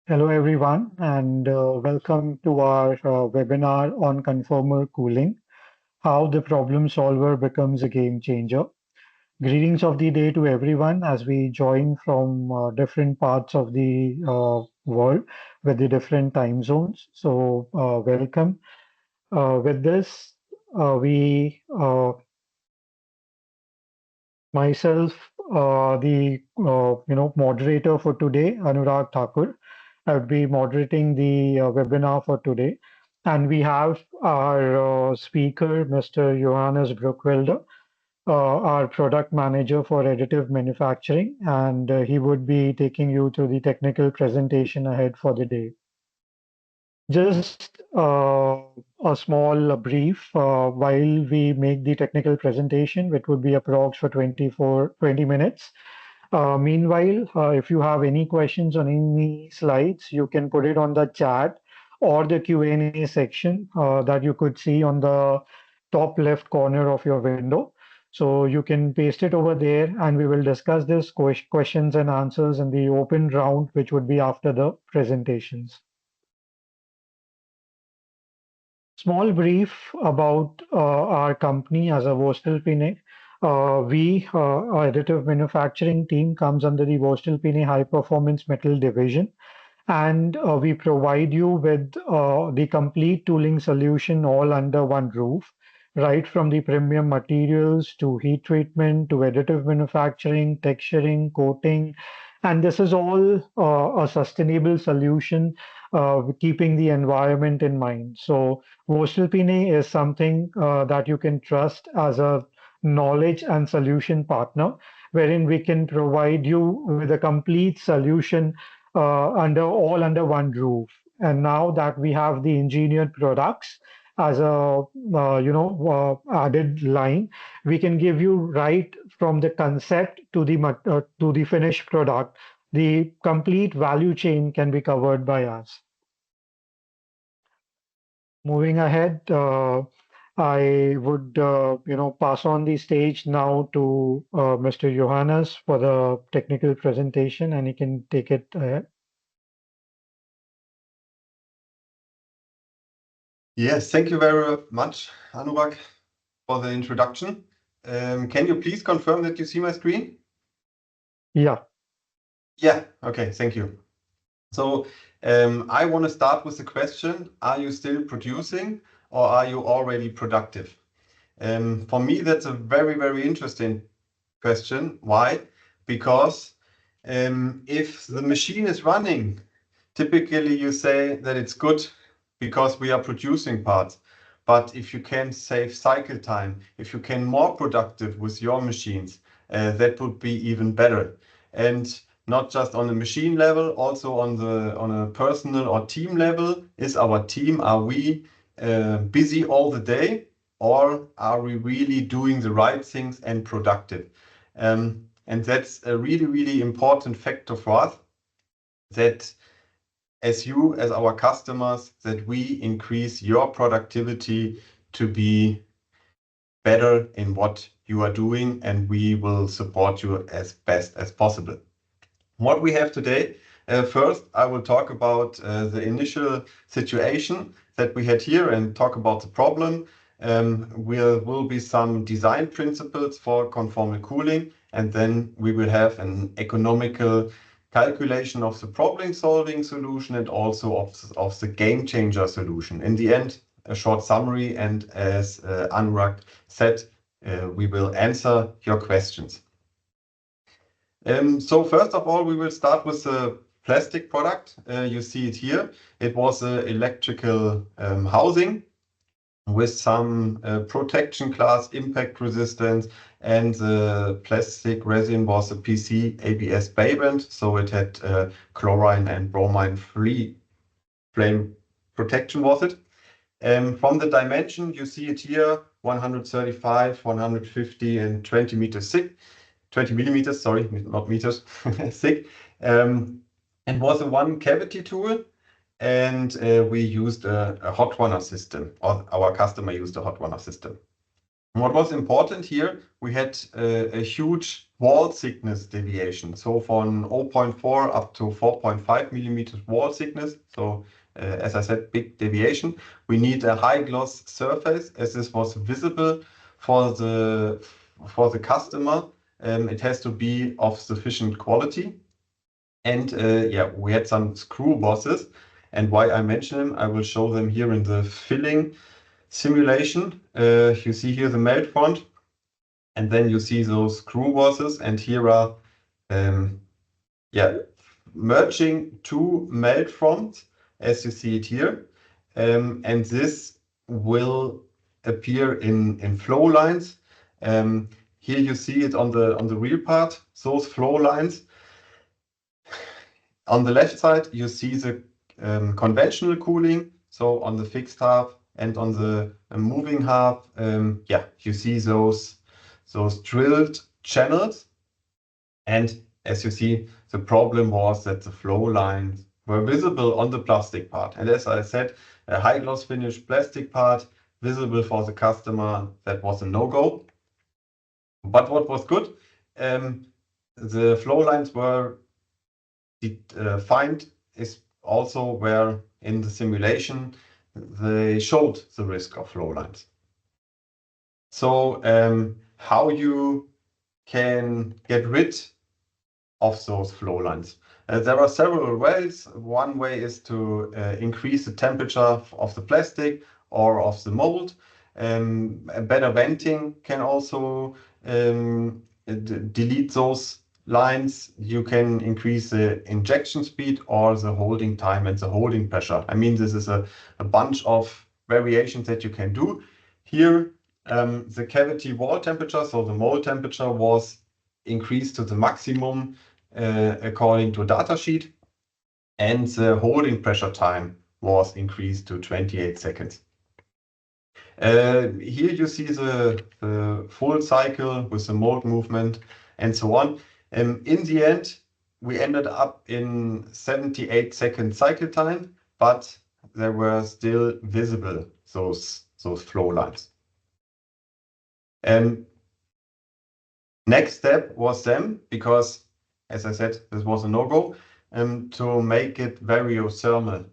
Hello, everyone, and welcome to our webinar on conformal cooling, how the problem solver becomes a game changer. Greetings of the day to everyone as we join from different parts of the world with the different time zones. So, welcome. With this, we myself, the moderator for today, Anurag Thakur. I'll be moderating the webinar for today, and we have our speaker, Mr. Johannes Bruckwelder, our product manager for additive manufacturing, and he would be taking you through the technical presentation ahead for the day. Just a small brief while we make the technical presentation, which would be approx for 20 minutes. Meanwhile, if you have any questions on any slides, you can put it on the chat or the Q&A section that you could see on the top left corner of your window. So you can paste it over there and we will discuss this questions and answers in the open round, which would be after the presentations. Small brief about our company as a voestalpine. Our additive manufacturing team comes under the voestalpine High Performance Metal Division, and we provide you with the complete tooling solution all under one roof, right from the premium materials to heat treatment to additive manufacturing, texturing, coating, and this is all a sustainable solution, keeping the environment in mind. So voestalpine is something that you can trust as a knowledge and solution partner, wherein we can provide you with a complete solution under one roof. And now that we have the engineered products as a added line, we can give you right from the concept to the finished product. The complete value chain can be covered by us. Moving ahead, I would pass on the stage now to Mr. Johannes for the technical presentation, and he can take it ahead. Yes, thank you very much, Anurag, for the introduction. Can you please confirm that you see my screen? Yeah. Yeah, okay, thank you. So I want to start with the question, are you still producing or are you already productive? For me, that's a very, very interesting question. Why? Because if the machine is running, typically you say that it's good because we are producing parts. But if you can save cycle time, if you can more productive with your machines, that would be even better. And not just on the machine level, also on a personal or team level. Are we busy all the day, or are we really doing the right things and productive? And that's a really, really important factor for us, that as our customers, that we increase your productivity to be better in what you are doing, and we will support you as best as possible. What we have today, first, I will talk about the initial situation that we had here and talk about the problem. Will be some design principles for conformal cooling, and then we will have an economical calculation of the problem solving solution and also of the game changer solution. In the end, a short summary, and as Anurag said, we will answer your questions. So first of all, we will start with the plastic product. You see it here. It was an electrical housing with some protection class, impact resistance, and the plastic resin was a PC ABS baband, so it had chlorine and bromine free flame protection was it. From the dimension, you see it here, 135, 150, and 20 meters thick. 20 millimeters, sorry, not meters, thick. It was a one cavity tool, and we used a hot runner system, or our customer used a hot runner system. What was important here, we had a huge wall thickness deviation. So from 0.4 up to 4.5 millimeters wall thickness. So as I said, big deviation. We need a high gloss surface, as this was visible for the customer. It has to be of sufficient quality. And yeah, we had some screw bosses. And why I mention them, I will show them here in the filling simulation. You see here the melt front, and then you see those screw bosses, and here are yeah, merging two melt fronts, as you see it here. And this will appear in flow lines. Here you see it on the rear part, those flow lines. On the left side, you see the conventional cooling. So on the fixed half and on the moving half, yeah, you see those drilled channels. And as you see, the problem was that the flow lines were visible on the plastic part. And as I said, a high gloss finish plastic part visible for the customer, that was a no-go. But what was good, the flow lines were defined is also where in the simulation they showed the risk of flow lines. So how you can get rid of those flow lines. There are several ways. One way is to increase the temperature of the plastic or of the mold. A better venting can also delete those lines. You can increase the injection speed or the holding time and the holding pressure. I mean, this is a bunch of variations that you can do. Here, the cavity wall temperature, so the mold temperature, was increased to the maximum according to datasheet, and the holding pressure time was increased to 28 seconds. Here you see the full cycle with the mold movement and so on. In the end, we ended up in 78-second cycle time, but there were still visible those flow lines. Next step was then, because as I said, this was a no-go, to make it variothermal.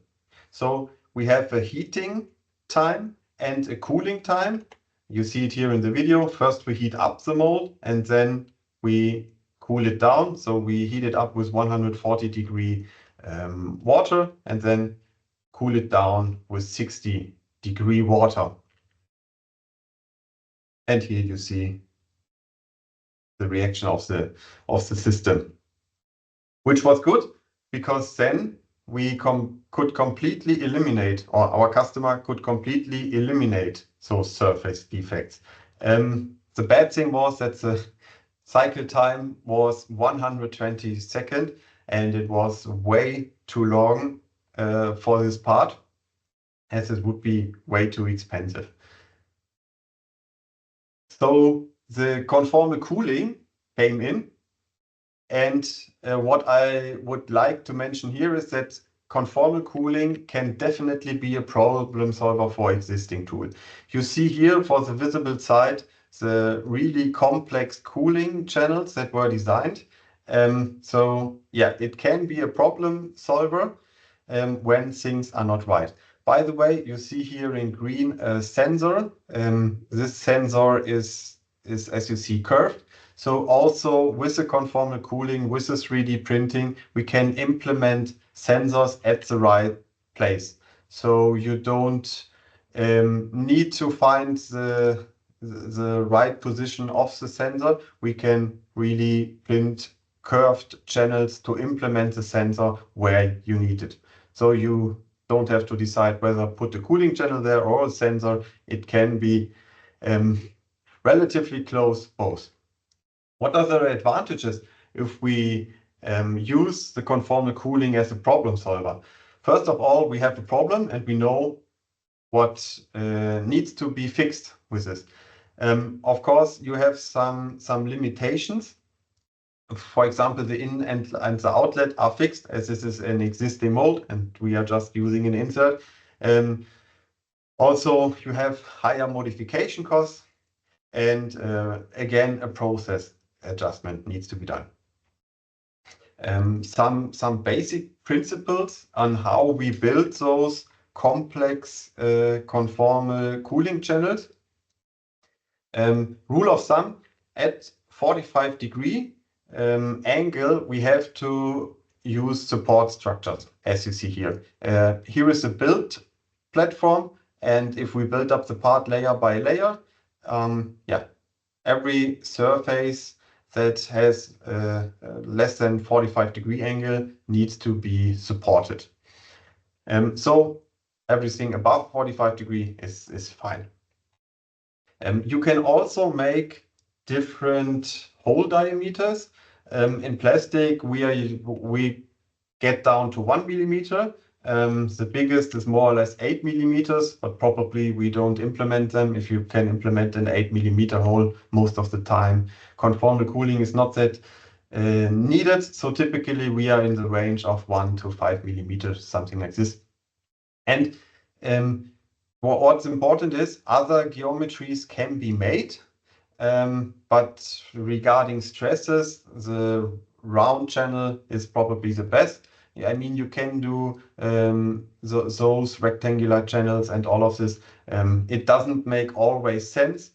So we have a heating time and a cooling time. You see it here in the video. First we heat up the mold and then we cool it down. So we heat it up with 140-degree water and then cool it down with 60-degree water. And here you see the reaction of the system, which was good because then we could completely eliminate, or our customer could completely eliminate those surface defects. The bad thing was that the cycle time was 120 seconds and it was way too long for this part, as it would be way too expensive. So the conformal cooling came in, and what I would like to mention here is that conformal cooling can definitely be a problem solver for existing tools. You see here for the visible side the really complex cooling channels that were designed. So yeah, it can be a problem solver when things are not right. By the way, you see here in green a sensor. This sensor is, as you see, curved. So also with the conformal cooling, with the 3D printing, we can implement sensors at the right place. So you don't need to find the right position of the sensor. We can really print curved channels to implement the sensor where you need it. So you don't have to decide whether put a cooling channel there or a sensor. It can be relatively close both. What are the advantages if we use the conformal cooling as a problem solver? First of all, we have a problem and we know what needs to be fixed with this. Of course, you have some limitations. For example, the in and the outlet are fixed, as this is an existing mold and we are just using an insert. Also, you have higher modification costs and again, a process. adjustment needs to be done. Some basic principles on how we build those complex conformal cooling channels. Rule of thumb, at 45-degree angle, we have to use support structures, as you see here. Here is a build platform, and if we build up the part layer by layer, every surface that has less than 45-degree angle needs to be supported. So everything above 45-degree is fine. You can also make different hole diameters. In plastic, we get down to 1 millimeter. The biggest is more or less 8 millimeters, but probably we don't implement them. If you can implement an 8 millimeter hole most of the time, conformal cooling is not that needed. So typically we are in the range of 1 to 5 millimeters, something like this. And what's important is other geometries can be made, but regarding stresses, the round channel is probably the best. I mean, you can do those rectangular channels and all of this. It doesn't make always sense.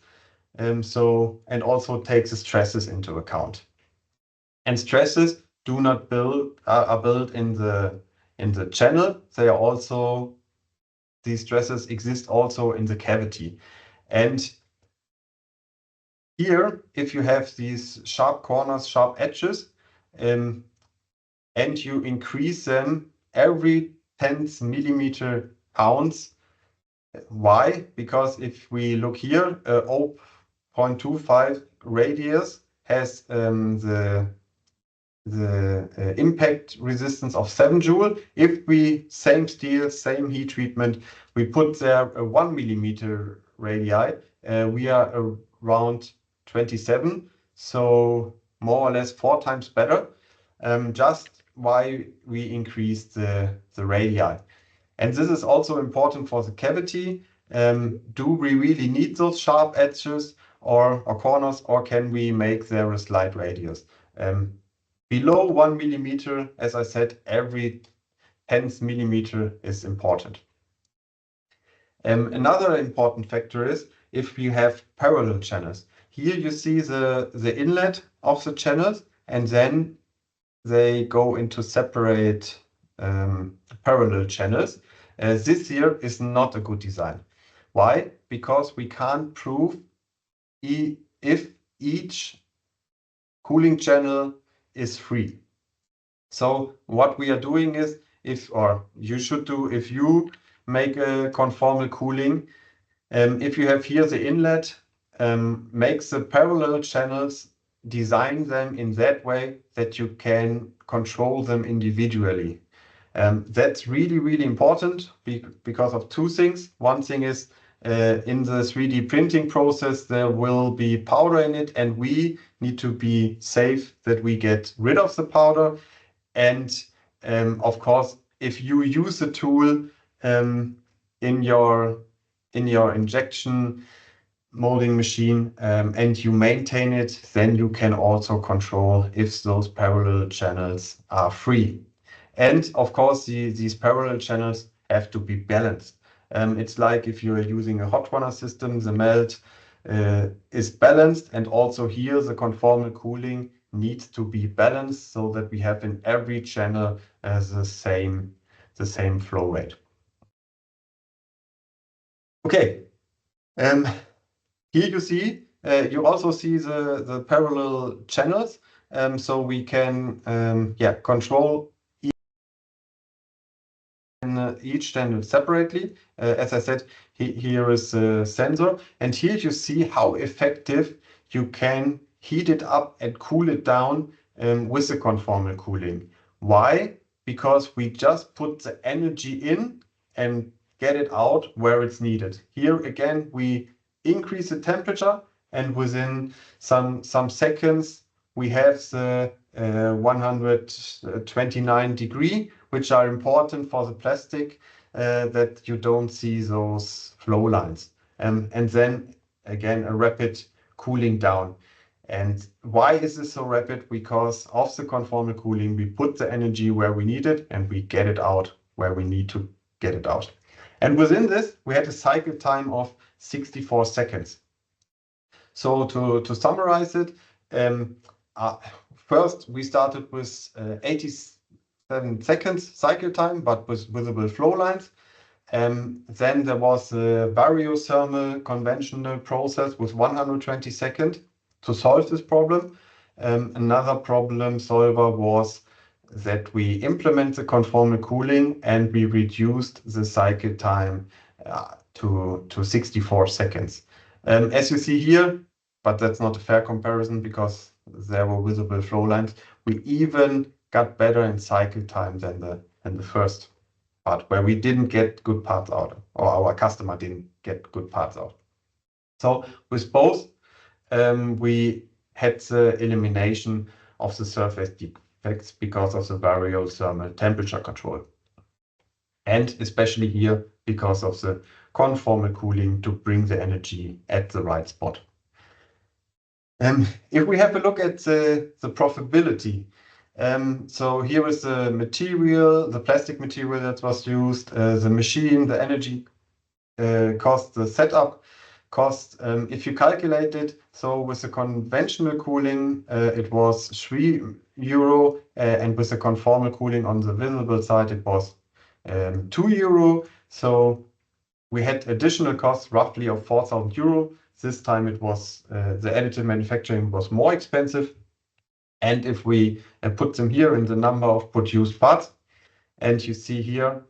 And also takes the stresses into account. And stresses do not are built in the channel. They are also, these stresses exist also in the cavity. And here, if you have these sharp corners, sharp edges, and you increase them every 10th millimeter ounce. Why? Because if we look here, 0.25 radius has the impact resistance of 7 joule. If we, same steel, same heat treatment, we put there a 1 millimeter radii, we are around 27, so more or less 4 times better, just why we increased the radii. And this is also important for the cavity. Do we really need those sharp edges or corners, or can we make there a slight radius? Below 1 millimeter, as I said, every 10th millimeter is important. Another important factor is if we have parallel channels. Here you see the inlet of the channels, and then they go into separate parallel channels. This here is not a good design. Why? Because we can't prove if each cooling channel is free. So what we are doing is, if you make a conformal cooling, if you have here the inlet, make the parallel channels, design them in that way that you can control them individually. That's really, really important because of two things. One thing is, in the 3D printing process, there will be powder in it, and we need to be safe that we get rid of the powder. And of course, if you use the tool in your injection molding machine and you maintain it, then you can also control if those parallel channels are free. And of course, these parallel channels have to be balanced. It's like if you are using a hot runner system, the melt is balanced, and also here the conformal cooling needs to be balanced so that we have in every channel the same flow rate. Okay, here you also see the parallel channels, so we can control each channel separately. As I said, here is a sensor, and here you see how effective you can heat it up and cool it down with the conformal cooling. Why? Because we just put the energy in and get it out where it's needed. Here again, we increase the temperature, and within some seconds, we have the 129 degree, which are important for the plastic, that you don't see those flow lines. And then again, a rapid cooling down. And why is this so rapid? Because of the conformal cooling, we put the energy where we need it and we get it out where we need to get it out. And within this, we had a cycle time of 64 seconds. So to summarize it, um, uh, first we started with 87 seconds cycle time, but with visible flow lines. Then there was a variothermal conventional process with 120 seconds to solve this problem. Another problem solver was that we implement the conformal cooling and we reduced the cycle time to 64 seconds. As you see here, but that's not a fair comparison because there were visible flow lines, we even got better in cycle time than the first part where we didn't get good parts out, or our customer didn't get good parts out. So with both, we had the elimination of the surface defects because of the variothermal temperature control. And especially here, because of the conformal cooling to bring the energy at the right spot. If we have a look at the profitability, so here is the material, the plastic material that was used, the machine, the energy cost, the setup cost. If you calculate it, so with the conventional cooling, it was €3, and with the conformal cooling on the visible side, it was €2. So we had additional costs roughly of €4,000. This time it was the additive manufacturing was more expensive. And if we put them here in the number of produced parts, and you see here,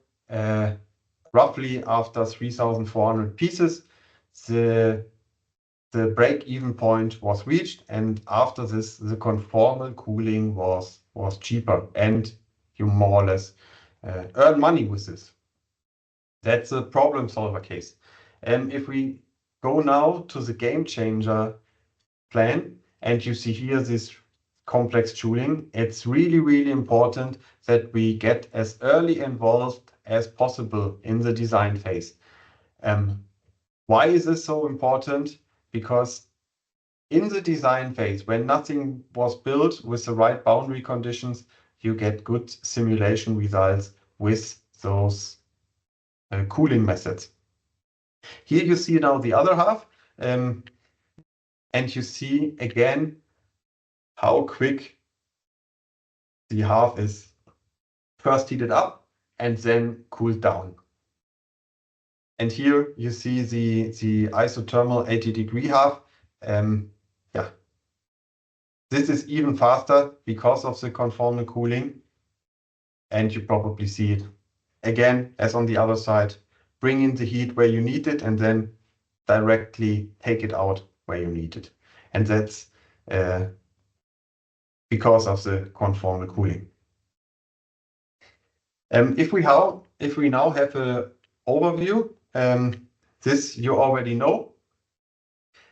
roughly after 3,400 pieces, the break-even point was reached, and after this, the conformal cooling was cheaper, and you more or less earn money with this. That's a problem solver case. And if we go now to the game changer plan, and you see here this complex tooling, it's really, really important that we get as early involved as possible in the design phase. Why is this so important? Because in the design phase, when nothing was built with the right boundary conditions, you get good simulation results with those cooling methods. Here you see now the other half, and you see again how quick the half is first heated up and then cooled down. And here you see the isothermal 80-degree half. Yeah, this is even faster because of the conformal cooling. And you probably see it again as on the other side. Bring in the heat where you need it and then directly take it out where you need it. And that's because of the conformal cooling. If we now have an overview, this you already know.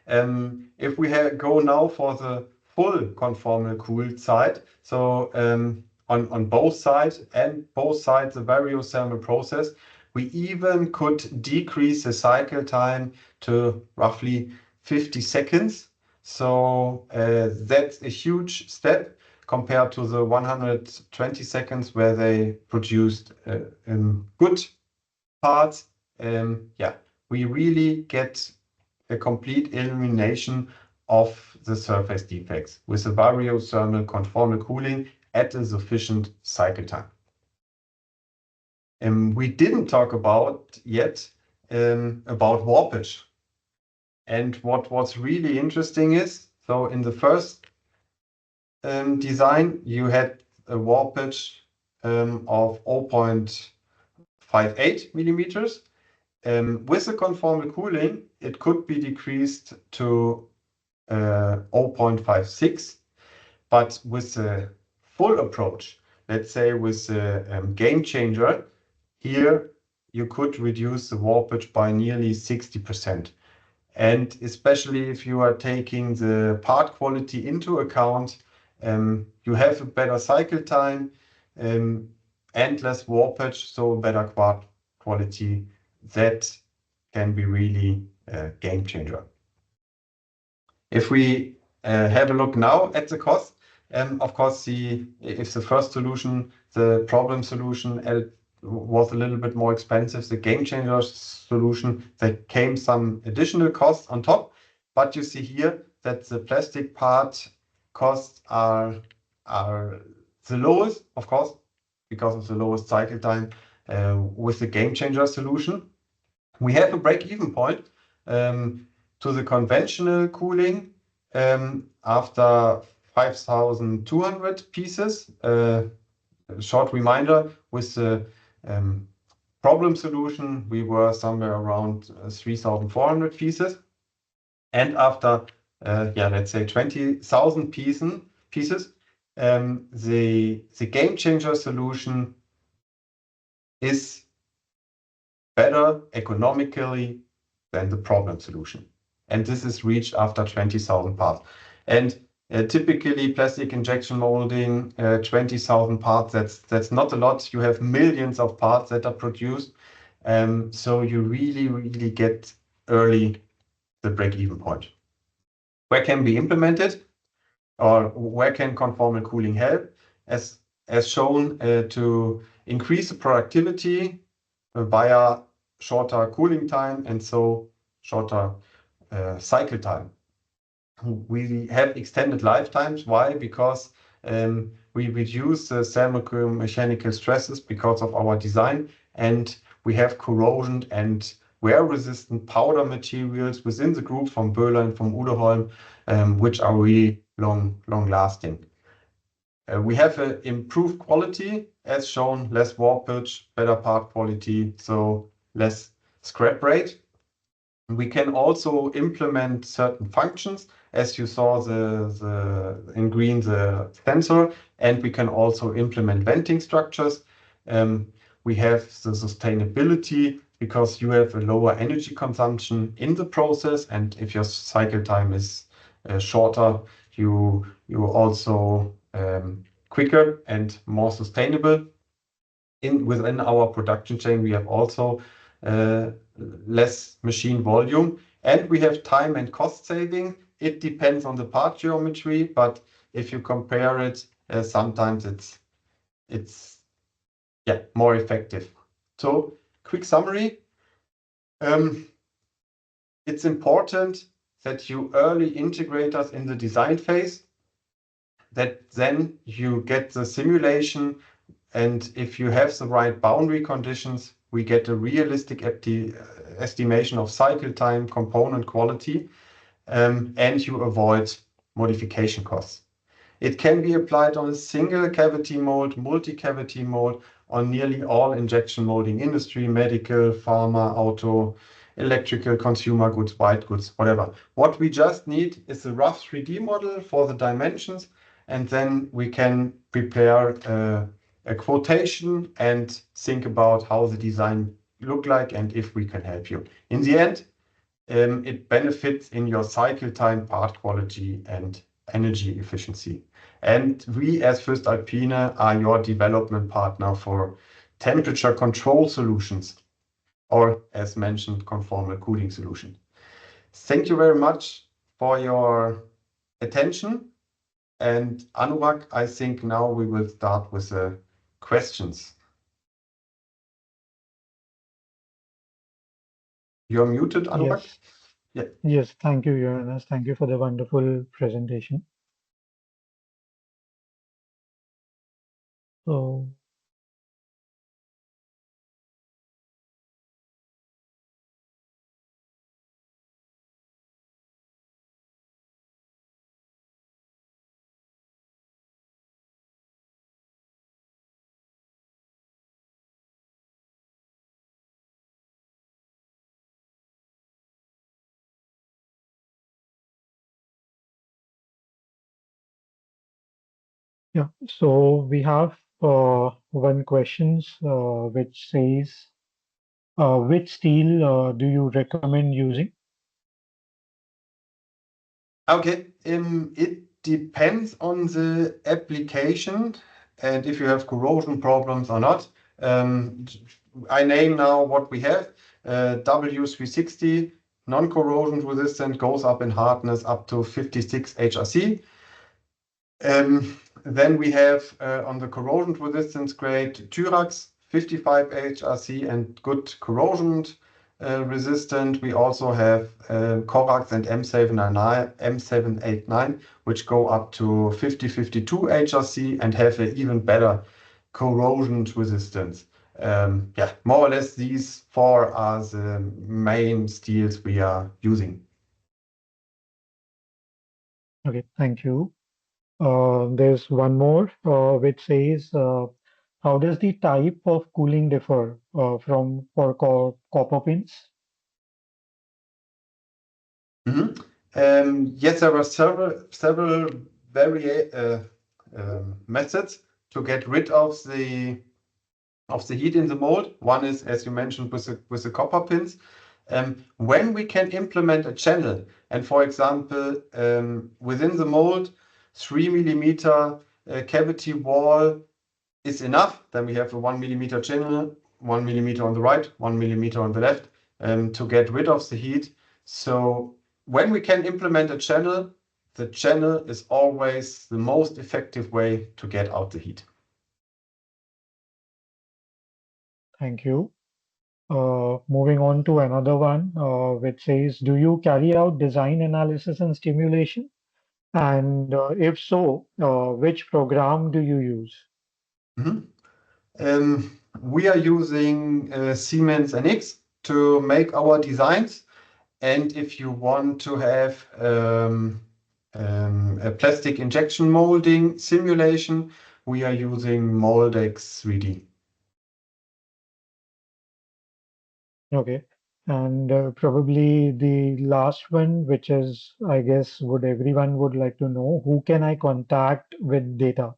If we go now for the full conformal cooled side, so on both sides the variothermal process, we even could decrease the cycle time to roughly 50 seconds. So that's a huge step compared to the 120 seconds where they produced good parts. Yeah, we really get a complete elimination of the surface defects with the variothermal conformal cooling at a sufficient cycle time. We didn't talk about yet about warpage. And what was really interesting is, so in the first design, you had a warpage of 0.58 millimeters. With the conformal cooling, it could be decreased to 0.56, but with the full approach, let's say with the game changer, here you could reduce the warpage by nearly 60%. And especially if you are taking the part quality into account, you have a better cycle time and less warpage, so better part quality. That can be really a game changer. If we have a look now at the cost. Of course, if the first solution, the problem solution, was a little bit more expensive, the game changer solution, there came some additional costs on top. But you see here that the plastic part costs are the lowest, of course, because of the lowest cycle time with the game changer solution. We have a break-even point to the conventional cooling after 5,200 pieces. A short reminder, with the problem solution, we were somewhere around 3,400 pieces. And after, let's say 20,000 pieces, the game changer solution is better economically than the problem solution. And this is reached after 20,000 parts. And typically plastic injection molding, 20,000 parts, that's not a lot. You have millions of parts that are produced. So you really get early the break-even point. Where can be implemented, or where can conformal cooling help? As shown, to increase the productivity via shorter cooling time and so shorter cycle time. We have extended lifetimes. Why? Because we reduce the thermomechanical stresses because of our design, and we have corrosion and wear-resistant powder materials within the group from Böhler and from Udeholm, which are really long-lasting. We have improved quality, as shown, less warpage, better part quality, so less scrap rate. We can also implement certain functions, as you saw in green, the sensor, and we can also implement venting structures. We have the sustainability because you have a lower energy consumption in the process, and if your cycle time is shorter, you also quicker and more sustainable. Within our production chain, we have also less machine volume, and we have time and cost saving. It depends on the part geometry, but if you compare it, sometimes it's more effective. So quick summary. It's important that you early integrate us in the design phase, that then you get the simulation, and if you have the right boundary conditions, we get a realistic estimation of cycle time, component quality, and you avoid modification costs. It can be applied on a single cavity mold, multi-cavity mold, on nearly all injection molding industry, medical, pharma, auto, electrical, consumer goods, white goods, whatever. What we just need is a rough 3D model for the dimensions, and then we can prepare a quotation and think about how the design look like and if we can help you. In the end, it benefits in your cycle time, part quality, and energy efficiency. And we, as voestalpine, are your development partner for temperature control solutions, or as mentioned, conformal cooling solution. Thank you very much for your attention. And Anurag, I think now we will start with the questions. You're muted, Anurag? Yes. Yeah. Yes, thank you, Johannes. Thank you for the wonderful presentation. So, yeah, so we have one questions which says, which steel do you recommend using? Okay, it depends on the application and if you have corrosion problems or not. I name now what we have. W360 non-corrosion resistant, goes up in hardness up to 56 HRC. Then we have on the corrosion resistance grade Tyrax 55 HRC and good corrosion resistant. We also have Corax and M789, which go up to 52 HRC and have an even better corrosion resistance. Yeah, more or less these four are the main steels we are using. Okay, thank you. There's one more which says, how does the type of cooling differ from for copper pins? Yes, there are several methods to get rid of the heat in the mold. One is, as you mentioned, with the copper pins. When we can implement a channel, and for example, within the mold, 3 mm cavity wall is enough, then we have a 1 mm channel, 1 mm on the right, 1 mm on the left, to get rid of the heat. So when we can implement a channel, the channel is always the most effective way to get out the heat. Thank you. Moving on to another one, which says, do you carry out design analysis and stimulation? And if so, which program do you use? Mhm. We are using Siemens NX to make our designs. And if you want to have a plastic injection molding simulation, we are using Moldex 3D. Okay. And probably the last one, which is, I guess, would everyone would like to know, who can I contact with data?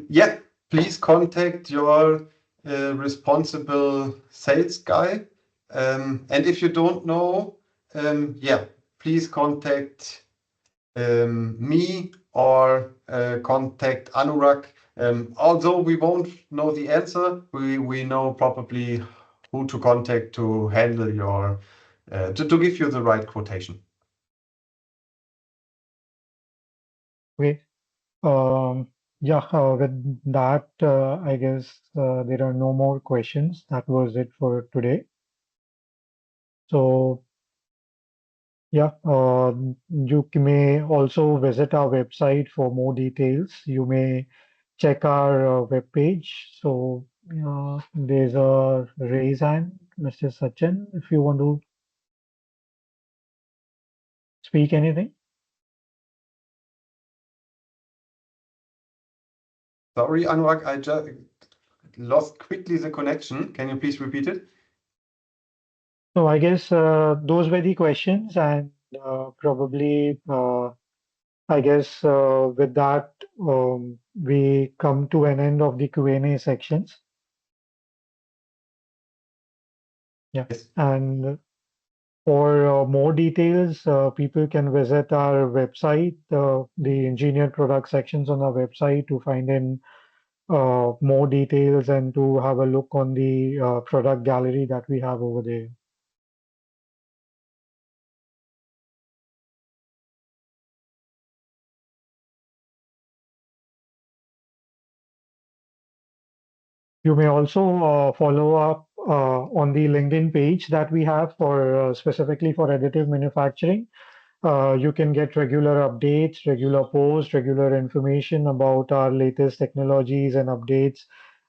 Yeah, please contact your responsible sales guy. And if you don't know, yeah, please contact me or contact Anurag. Although we won't know the answer, we know probably who to contact to handle your to give you the right quotation. Okay. Yeah, with that, I guess there are no more questions. That was it for today. So, yeah, you may also visit our website for more details. You may check our webpage. So, there's a raise hand, Mr. Sachin, if you want to speak anything. Sorry, Anurag, I just lost quickly the connection. Can you please repeat it? So, I guess those were the questions, and probably. I guess with that, we come to an end of the Q&A sections. Yeah, Yes. and for more details, people can visit our website, the engineered product sections on our website to find in more details and to have a look on the product gallery that we have over there. You may also follow up on the LinkedIn page that we have for specifically for additive manufacturing. You can get regular updates, regular posts, regular information about our latest technologies and updates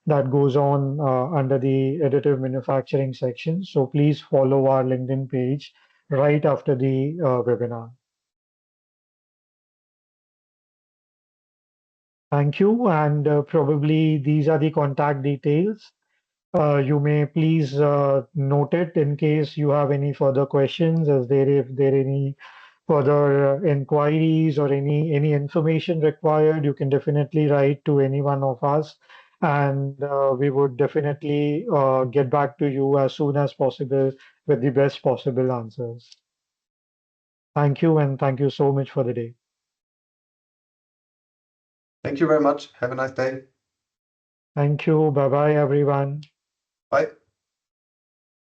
that goes on under the additive manufacturing section. So please follow our LinkedIn page right after the webinar. Thank you. And probably these are the contact details. You may please note it in case you have any further questions, as if there any further inquiries or any information required, you can definitely write to any one of us, and we would definitely get back to you as soon as possible with the best possible answers. Thank you, and thank you so much for the day. Thank you very much. Have a nice day. Thank you. Bye bye, everyone. Bye.